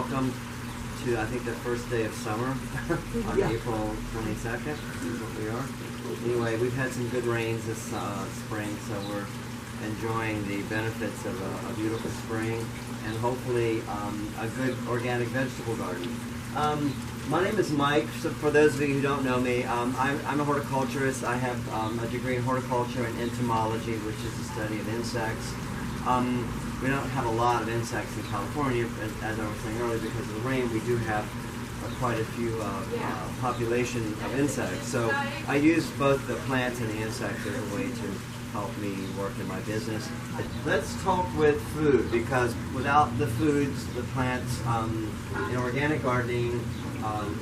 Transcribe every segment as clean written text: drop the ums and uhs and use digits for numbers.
welcome to, I think, the first day of summer on April 22nd is what we are. Anyway, we've had some good rains this spring, so we're enjoying the benefits of a beautiful spring and hopefully a good organic vegetable garden. My name is Mike. So for those of you who don't know me, I'm a horticulturist. I have a degree in horticulture and entomology, which is the study of insects. We don't have a lot of insects in California, as I was saying earlier, because of the rain. We do have quite a few population of insects. So I use both the plants and the insects as a way to help me work in my business. Let's talk with food, because without the foods, the plants, in organic gardening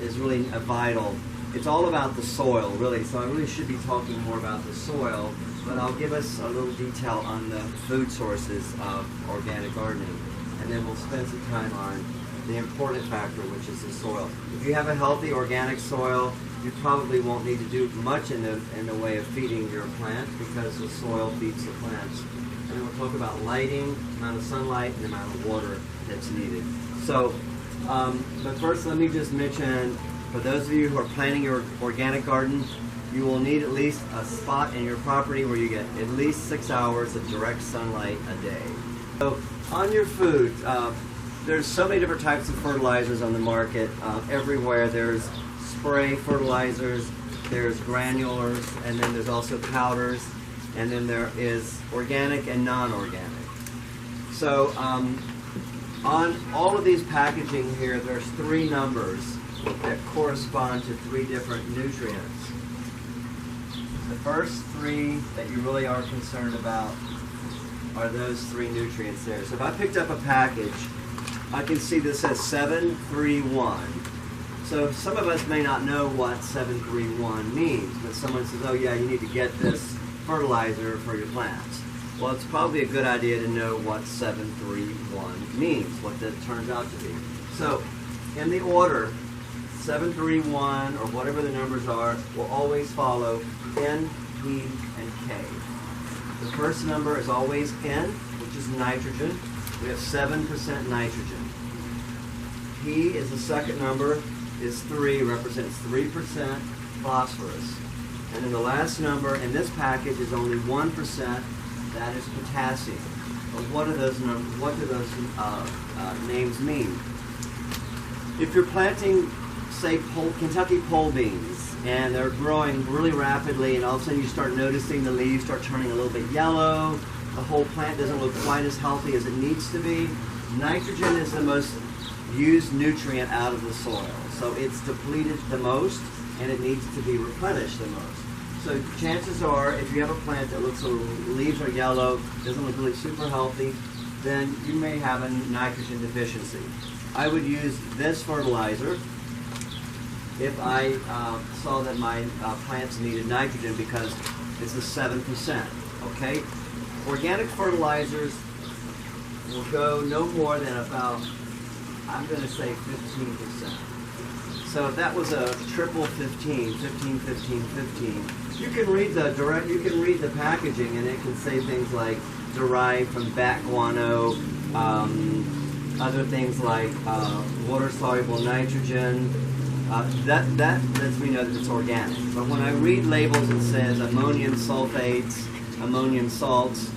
is really vital. It's all about the soil, really, so I really should be talking more about the soil, but I'll give us a little detail on the food sources of organic gardening, and then we'll spend some time on the important factor, which is the soil. If you have a healthy organic soil, you probably won't need to do much in the way of feeding your plants, because the soil feeds the plants. And then we'll talk about lighting, amount of sunlight, and the amount of water that's needed. So, but first let me just mention, for those of you who are planting your organic garden, you will need at least a spot in your property where you get at least 6 hours of direct sunlight a day. So on your food, there's so many different types of fertilizers on the market. Everywhere there's spray fertilizers, there's granulars, and then there's also powders, and then there is organic and non-organic. So on all of these packaging here, there's 3 numbers that correspond to 3 different nutrients. The first 3 that you really are concerned about are those 3 nutrients there. So if I picked up a package, I can see this says 731. So some of us may not know what 731 means, but someone says, oh yeah, you need to get this fertilizer for your plants. Well, it's probably a good idea to know what 731 means, what that turns out to be. So in the order, 731, or whatever the numbers are, will always follow N, P, and K. The first number is always N, which is nitrogen. We have 7% nitrogen. P is the second number, is 3, represents 3% phosphorus. And then the last number in this package is only 1%, that is potassium. But what do those numbers, what do those names mean? If you're planting, say, Kentucky pole beans, and they're growing really rapidly, and all of a sudden you start noticing the leaves start turning a little bit yellow, the whole plant doesn't look quite as healthy as it needs to be, nitrogen is the most used nutrient out of the soil. So it's depleted the most, and it needs to be replenished the most. So chances are, if you have a plant that looks, the leaves are yellow, doesn't look really super healthy, then you may have a nitrogen deficiency. I would use this fertilizer if I saw that my plants needed nitrogen, because it's a 7%, okay? Organic fertilizers will go no more than about, I'm going to say 15%. So if that was a triple 15, 15, 15, 15, you can read the packaging, and it can say things like derived from bat guano, other things like water-soluble nitrogen. That lets me know that it's organic. But when I read labels, it says ammonium sulfates, ammonium salts.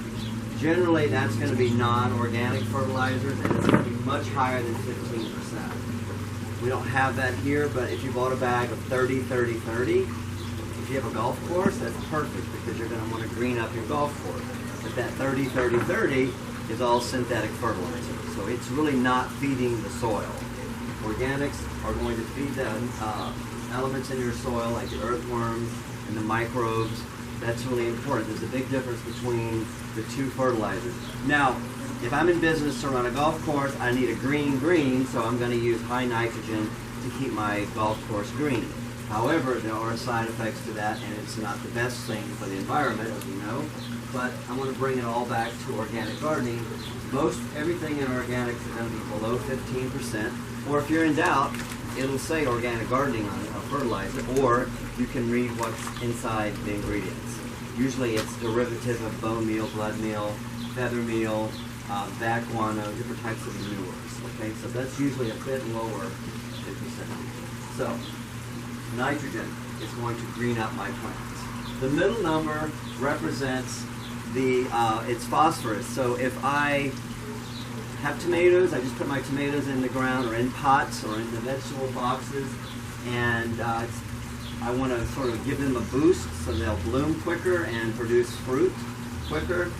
Generally, that's going to be non-organic fertilizers, and it's going to be much higher than 15%. We don't have that here, but if you bought a bag of 30, 30, 30, if you have a golf course, that's perfect, because you're going to want to green up your golf course. But that 30, 30, 30 is all synthetic fertilizer, so it's really not feeding the soil. Organics are going to feed the elements in your soil, like the earthworms and the microbes. That's really important. There's a big difference between the 2 fertilizers. Now, if I'm in business to run a golf course, I need a green, so I'm going to use high nitrogen to keep my golf course green. However, there are side effects to that, and it's not the best thing for the environment, as we know. But I want to bring it all back to organic gardening. Everything in organics is going to be below 15%. Or if you're in doubt, it'll say organic gardening on a fertilizer, or you can read what's inside the ingredients. Usually it's derivative of bone meal, blood meal, feather meal, back guano, different types of manures. Okay, so that's usually a bit lower than percentage. So nitrogen is going to green up my plants. The middle number represents it's phosphorus. So if I have tomatoes, I just put my tomatoes in the ground or in pots or in the vegetable boxes, and I want to sort of give them a boost so they'll bloom quicker and produce fruit quicker.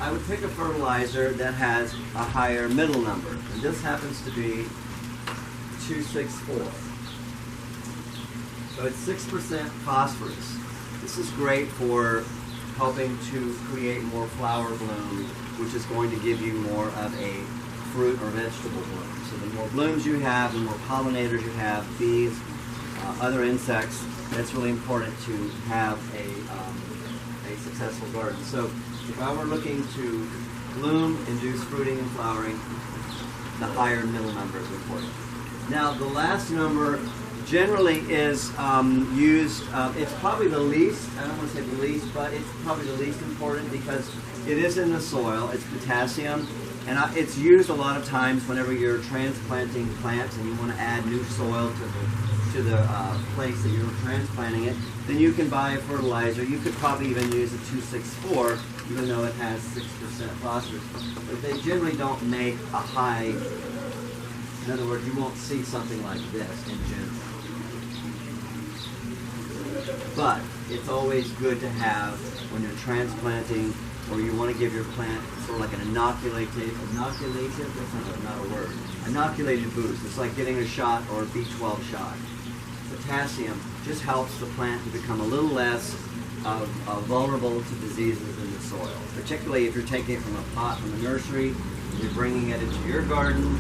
I would pick a fertilizer that has a higher middle number, and this happens to be 264. So it's 6% phosphorus. This is great for helping to create more flower bloom, which is going to give you more of a fruit or vegetable bloom. So the more blooms you have, the more pollinators you have, bees, other insects, that's really important to have a successful garden. So if I were looking to bloom, induce fruiting and flowering, the higher middle number is important. Now the last number generally is used, it's probably the least, I don't want to say the least, but it's probably the least important because it is in the soil, it's potassium, and it's used a lot of times whenever you're transplanting plants and you want to add new soil to the place that you're transplanting it, then you can buy a fertilizer. You could probably even use a 264, even though it has 6% phosphorus. But they generally don't make a high, in other words, you won't see something like this in general. But it's always good to have when you're transplanting or you want to give your plant sort of like an inoculated, that's not a word, inoculated boost. It's like getting a shot or a B12 shot. Potassium just helps the plant to become a little less vulnerable to diseases in the soil, particularly if you're taking it from a pot from a nursery and you're bringing it into your garden.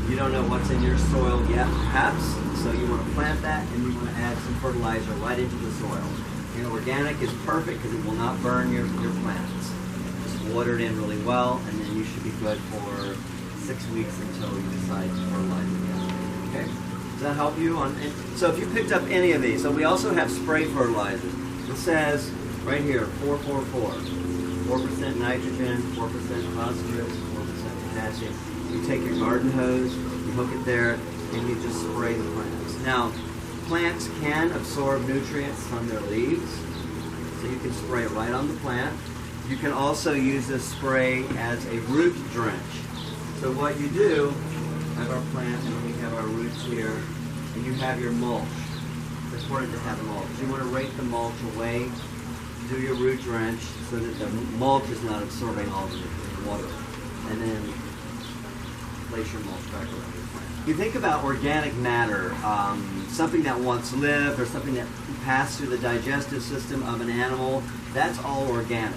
You don't know what's in your soil yet, perhaps, so you want to plant that and you want to add some fertilizer right into the soil. And organic is perfect because it will not burn your plants. Just water it in really well, and then you should be good for 6 weeks until you decide to fertilize again. Okay? Does that help you? So if you picked up any of these, so we also have spray fertilizer. It says right here, 444. 4% nitrogen, 4% phosphorus, 4% potassium. You take your garden hose, you hook it there, and you just spray the plants. Now, plants can absorb nutrients from their leaves, so you can spray it right on the plant. You can also use this spray as a root drench. So what you do, have our plant, and we have our roots here, and you have your mulch. It's important to have mulch. You want to rake the mulch away, do your root drench so that the mulch is not absorbing all the water, and then place your mulch back around your plant. You think about organic matter, something that once lived or something that passed through the digestive system of an animal, that's all organic.